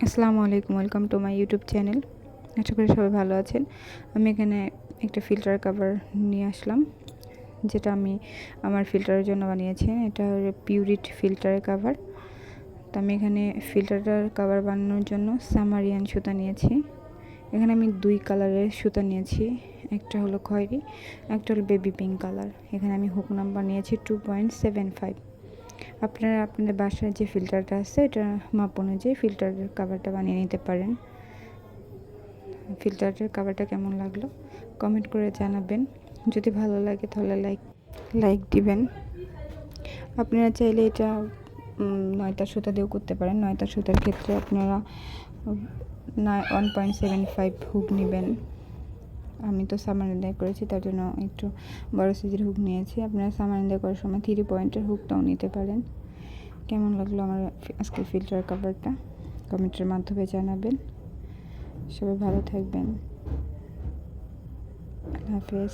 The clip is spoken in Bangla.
আসসালামু আলাইকুম, welcome to my YouTube channel. আশা করি সবাই ভালো আছেন। আমি এখানে একটা ফিল্টার কভার নিয়ে আসলাম, যেটা আমি আমার ফিল্টারের জন্য বানিয়েছি। এটা পিউরিট ফিল্টারের কভার। তো আমি এখানে ফিল্টারটার কভার বানানোর জন্য সামারিয়ান সুতা নিয়েছি। এখানে আমি 2 কালারের সুতা নিয়েছি, একটা হলো খয়েরি, একটা হলো বেবি পিঙ্ক কালার। এখানে আমি হুক নাম্বার নিয়েছি 2.75। আপনারা আপনাদের বাসায় যে ফিল্টারটা আছে এটা মাপ অনুযায়ী ফিল্টারের কভারটা বানিয়ে নিতে পারেন। ফিল্টারের কভারটা কেমন লাগলো কমেন্ট করে জানাবেন। যদি ভালো লাগে তাহলে লাইক দিবেন। আপনারা চাইলে এটা নয়তার সুতা দিয়েও করতে পারেন। নয়তার সুতার ক্ষেত্রে আপনারা 1.75 হুক নেবেন। আমি তো সামান্য দিয়ে করেছি, তার জন্য একটু বড় সাইজের হুক নিয়েছি। আপনারা সামান্য দিয়ে করার সময় 3 পয়েন্টের হুকটাও নিতে পারেন। কেমন লাগলো আমার আজকের ফিল্টার কভারটা কমেন্টের মাধ্যমে জানাবেন। সবাই ভালো থাকবেন। আল্লাহ হাফেজ।